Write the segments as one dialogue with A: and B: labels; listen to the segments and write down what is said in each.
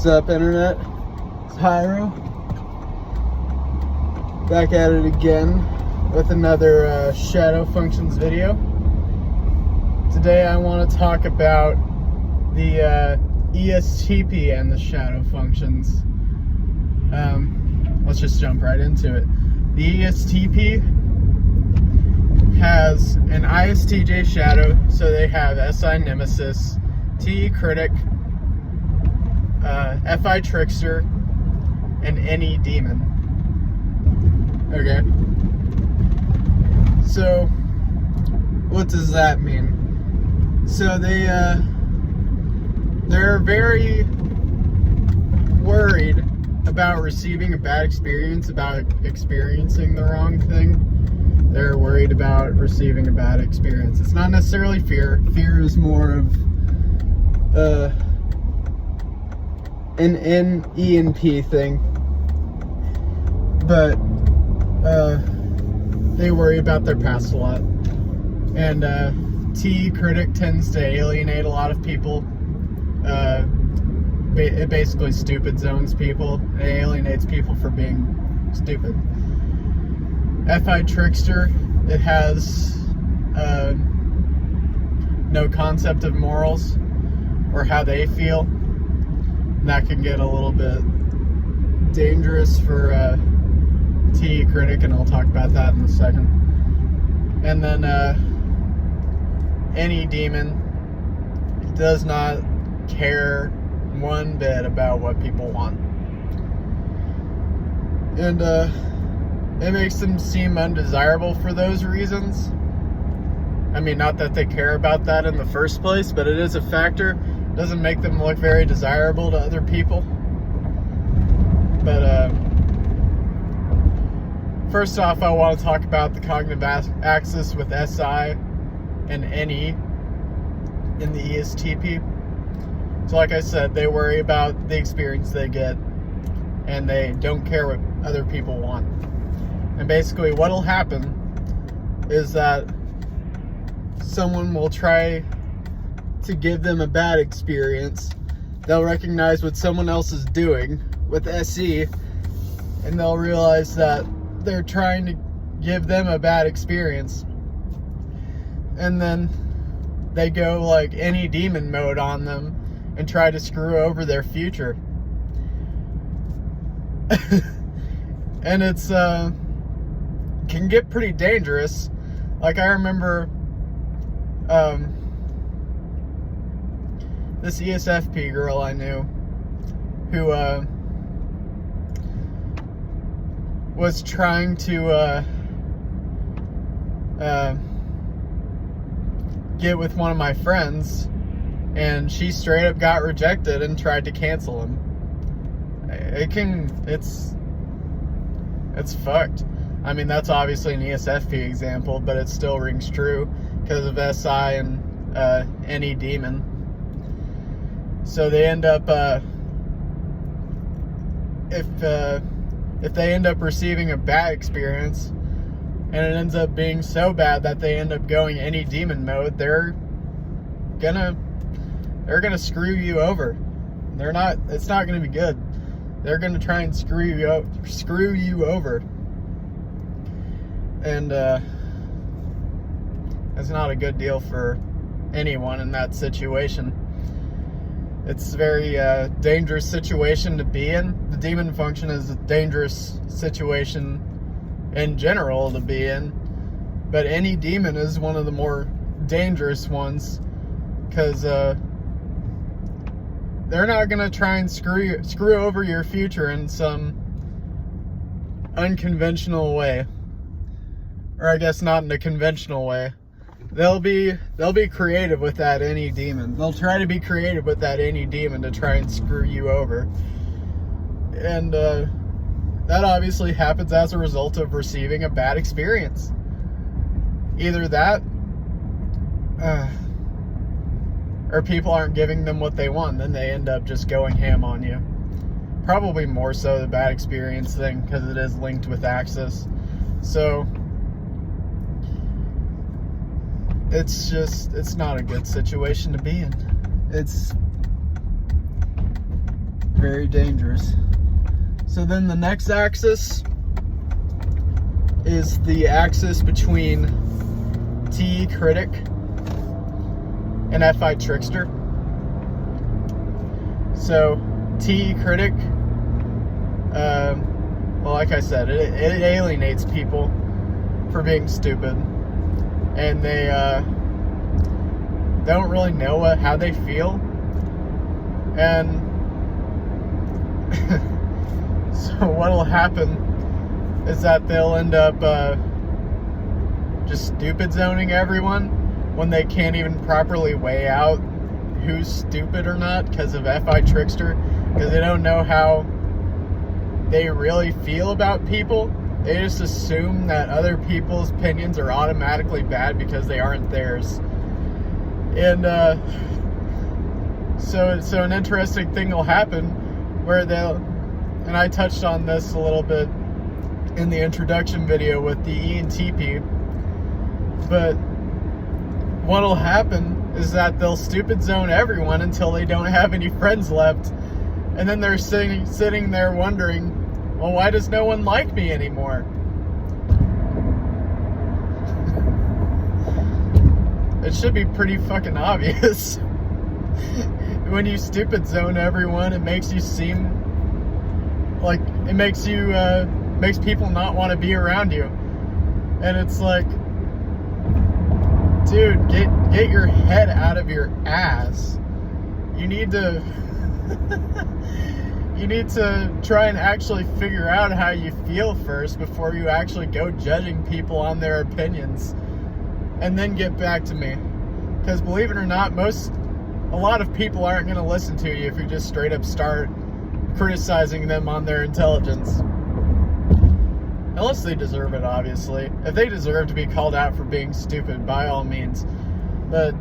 A: What's up, internet? It's Hyro. Back at it again with another shadow functions video. Today I want to talk about the ESTP and the shadow functions. Let's just jump right into it. The ESTP has an ISTJ shadow, so they have SI nemesis, T critic, FI trickster, and NE demon. Okay. So, what does that mean? So they're very worried about receiving a bad experience, about experiencing the wrong thing. They're worried about receiving a bad experience. It's not necessarily fear. Fear is more of an ENP thing. But they worry about their past a lot. And T critic tends to alienate a lot of people. It basically stupid zones people. It alienates people for being stupid. FI trickster, it has no concept of morals or how they feel. And that can get a little bit dangerous for T critic, and I'll talk about that in a second. And then NE demon does not care one bit about what people want. And it makes them seem undesirable for those reasons. I mean, not that they care about that in the first place, but it is a factor. It doesn't make them look very desirable to other people. But first off, I want to talk about the cognitive axis with SI and NE in the ESTP. So like I said, they worry about the experience they get, and they don't care what other people want. And basically what'll happen is that someone will try to give them a bad experience. They'll recognize what someone else is doing with SE, and they'll realize that they're trying to give them a bad experience. And then they go like NE demon mode on them and try to screw over their future. And it's can get pretty dangerous. Like, I remember this ESFP girl I knew who was trying to get with one of my friends, and she straight up got rejected and tried to cancel him. It's fucked. I mean, that's obviously an ESFP example, but it still rings true because of SI and NE demon. So they end up, if they end up receiving a bad experience, and it ends up being so bad that they end up going NE demon mode, they're gonna screw you over. It's not gonna be good. They're gonna try and screw you over. And that's not a good deal for anyone in that situation. It's a very dangerous situation to be in. The demon function is a dangerous situation in general to be in, but NE demon is one of the more dangerous ones, because they're not going to try and screw over your future in some unconventional way. Or I guess not in a conventional way. They'll be creative with that NE demon. They'll try to be creative with that NE demon to try and screw you over. And that obviously happens as a result of receiving a bad experience. Either that, or people aren't giving them what they want, then they end up just going ham on you. Probably more so the bad experience thing, because it is linked with axis. So it's not a good situation to be in. Very dangerous. So then the next axis is the axis between TE critic and FI trickster. So TE critic, well, like I said, it alienates people for being stupid, and they don't really know how they feel, and so what'll happen is that they'll end up just stupid zoning everyone when they can't even properly weigh out who's stupid or not because of FI trickster, because they don't know how they really feel about people. They just assume that other people's opinions are automatically bad because they aren't theirs. And so an interesting thing will happen where they'll, and I touched on this a little bit in the introduction video with the ESTP, but what'll happen is that they'll stupid zone everyone until they don't have any friends left, and then they're sitting there wondering, well, why does no one like me anymore? It should be pretty fucking obvious. When you stupid zone everyone, it makes you seem like, it makes people not want to be around you. And it's like, dude, get your head out of your ass. You need to you need to try and actually figure out how you feel first before you actually go judging people on their opinions, and then get back to me. Because believe it or not, a lot of people aren't going to listen to you if you just straight up start criticizing them on their intelligence. Unless they deserve it, obviously. If they deserve to be called out for being stupid, by all means. But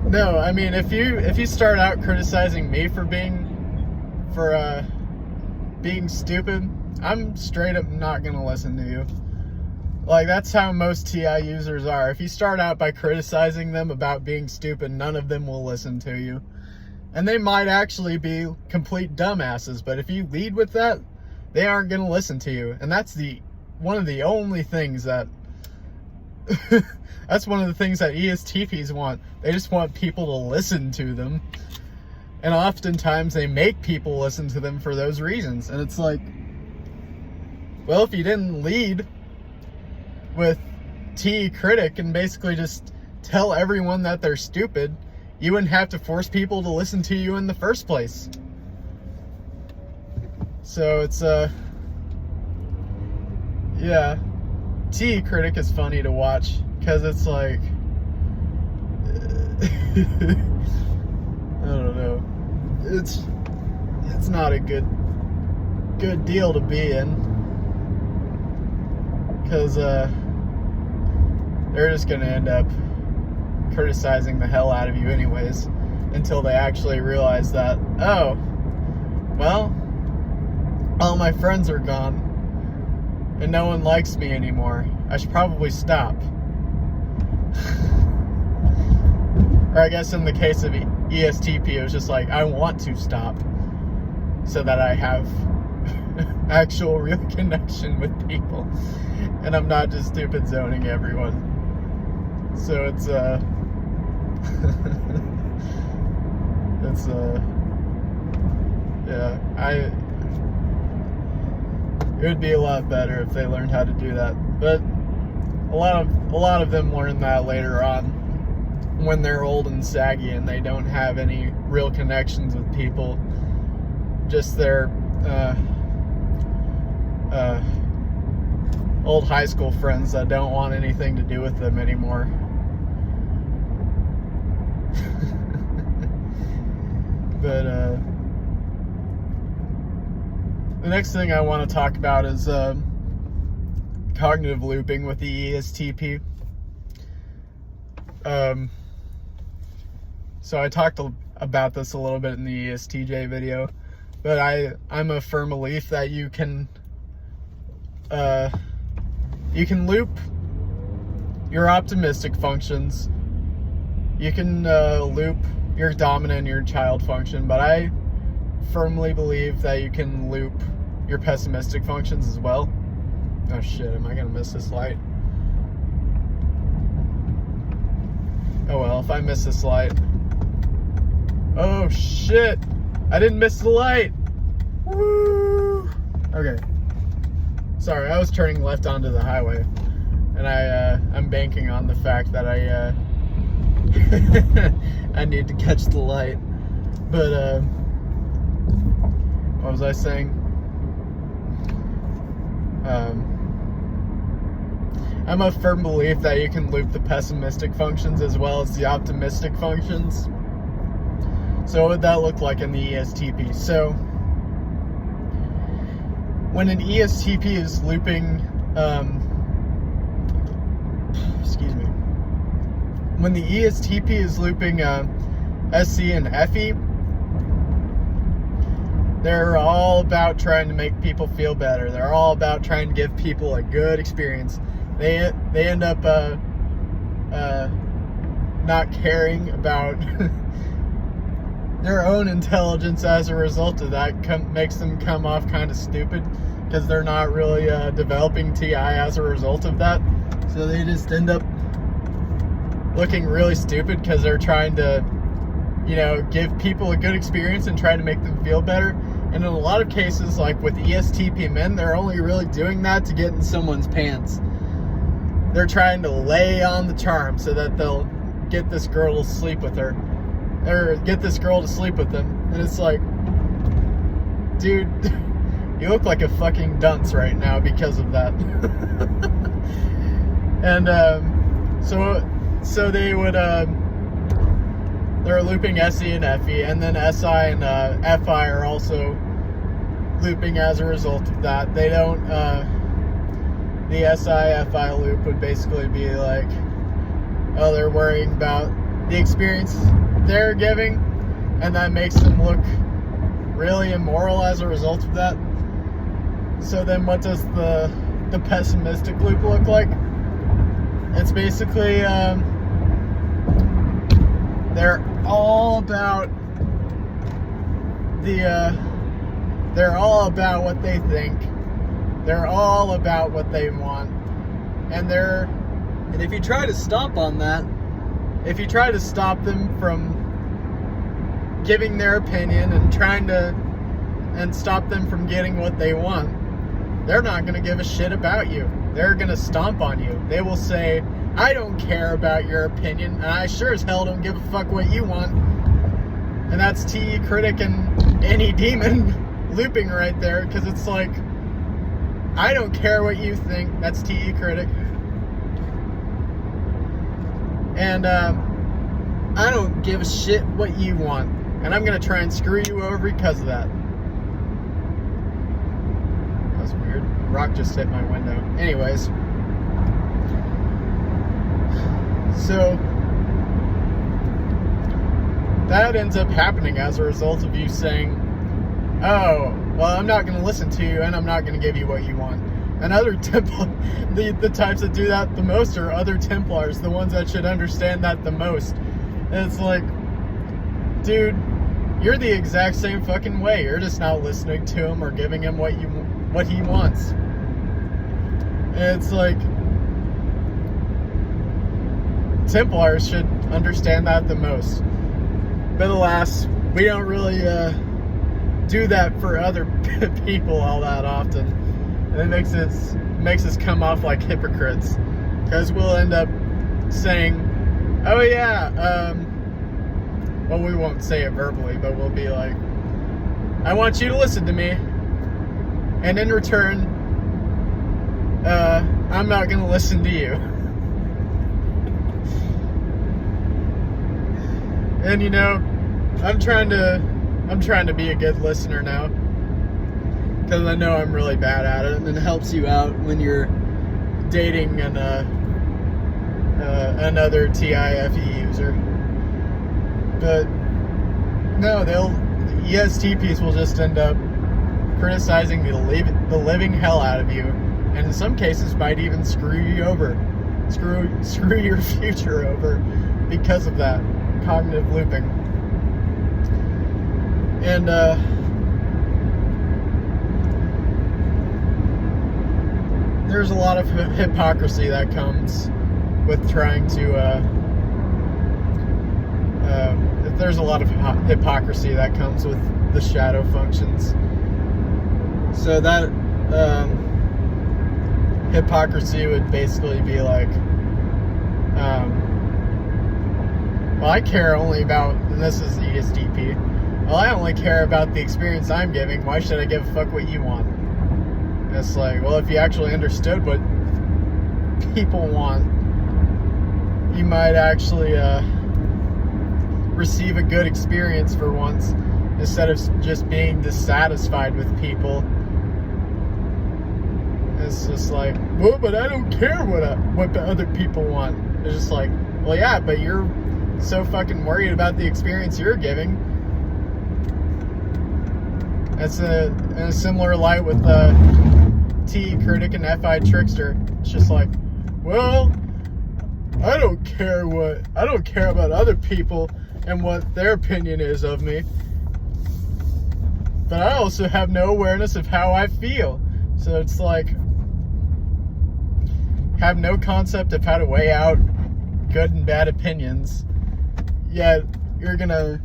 A: no, I mean, if you start out criticizing me for being stupid, I'm straight up not gonna listen to you. Like, that's how most TI users are. If you start out by criticizing them about being stupid, none of them will listen to you. And they might actually be complete dumbasses, but if you lead with that, they aren't going to listen to you. And that's one of the only things that that's one of the things that ESTPs want. They just want people to listen to them. And oftentimes they make people listen to them for those reasons. And it's like, well, if you didn't lead with TE critic and basically just tell everyone that they're stupid, you wouldn't have to force people to listen to you in the first place. So it's yeah, TE critic is funny to watch because it's like I don't know, it's not a good deal to be in, because they're just gonna end up criticizing the hell out of you anyways, until they actually realize that, oh, well, all my friends are gone and no one likes me anymore. I should probably stop. Or I guess in the case of ESTP, it was just like, I want to stop so that I have actual real connection with people and I'm not just stupid zoning everyone. So it's yeah, it would be a lot better if they learned how to do that. But a lot of them learn that later on when they're old and saggy and they don't have any real connections with people, just their old high school friends that don't want anything to do with them anymore. But the next thing I want to talk about is cognitive looping with the ESTP. So I talked about this a little bit in the ESTJ video, but I'm a firm belief that you can loop your optimistic functions. You can loop your dominant and your child function, but I firmly believe that you can loop your pessimistic functions as well. Oh shit, am I gonna miss this light? Oh well, if I miss this light. Oh shit! I didn't miss the light! Woo! Okay. Sorry, I was turning left onto the highway. And I'm banking on the fact that I I need to catch the light. But what was I saying? I'm a firm belief that you can loop the pessimistic functions as well as the optimistic functions. So what would that look like in the ESTP? So when an ESTP is looping, when the ESTP is looping SC and FE, they're all about trying to make people feel better. They're all about trying to give people a good experience. They end up not caring about their own intelligence as a result of that. Makes them come off kind of stupid because they're not really developing TI as a result of that. So they just end up looking really stupid because they're trying to, give people a good experience and try to make them feel better. And in a lot of cases, like with ESTP men, they're only really doing that to get in someone's pants. They're trying to lay on the charm so that they'll get this girl to sleep with her. Or get this girl to sleep with them. And it's like, dude, you look like a fucking dunce right now because of that. And so they would they're looping SE and FE, and then SI and FI are also looping as a result of that. They don't the SI FI loop would basically be like, oh, they're worrying about the experience they're giving, and that makes them look really immoral as a result of that. So then what does the pessimistic loop look like? It's basically they're all about they're all about what they think. They're all about what they want. And if you try to stop on that, if you try to stop them from giving their opinion and stop them from getting what they want, they're not going to give a shit about you. They're going to stomp on you. They will say, I don't care about your opinion, and I sure as hell don't give a fuck what you want. And that's TE Critic and any demon looping right there, because it's like, I don't care what you think. That's TE Critic. And I don't give a shit what you want. And I'm going to try and screw you over because of that. That was weird. A rock just hit my window. Anyways. So that ends up happening as a result of you saying, oh, well, I'm not going to listen to you and I'm not going to give you what you want. And other the types that do that the most are other Templars, the ones that should understand that the most. And it's like, dude, you're the exact same fucking way. You're just not listening to him or giving him what he wants. And it's like, Templars should understand that the most. But alas, we don't really do that for other people all that often. And it makes us come off like hypocrites. Because we'll end up saying, oh yeah, well, we won't say it verbally, but we'll be like, I want you to listen to me. And in return, I'm not going to listen to you. And I'm trying to be a good listener now, because I know I'm really bad at it, and it helps you out when you're dating another TIFE user. But no, ESTPs will just end up criticizing the living hell out of you, and in some cases might even screw you over, screw your future over because of that cognitive looping. And there's a lot of hypocrisy that comes with trying to there's a lot of hypocrisy that comes with the shadow functions. So that hypocrisy would basically be like, well, I care only about, and this is ESTP, well, I only care about the experience I'm giving. Why should I give a fuck what you want? And it's like, well, if you actually understood what people want, you might actually receive a good experience for once, instead of just being dissatisfied with people. It's just like, well, but I don't care what the other people want. It's just like, well, yeah, but you're so fucking worried about the experience you're giving. That's in a similar light with the T critic and FI trickster. It's just like, well, I don't care about other people and what their opinion is of me, but I also have no awareness of how I feel. So it's like, have no concept of how to weigh out good and bad opinions, yet you're gonna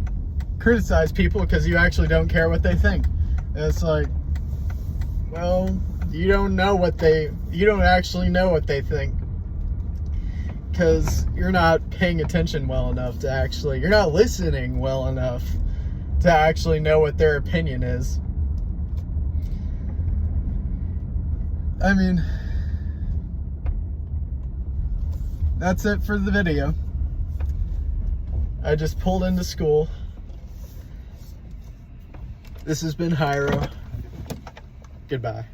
A: criticize people because you actually don't care what they think. And it's like, well, you don't actually know what they think, because you're not paying attention well enough to actually, you're not listening well enough to actually know what their opinion is. I mean, that's it for the video. I just pulled into school. This has been Hyro. Goodbye.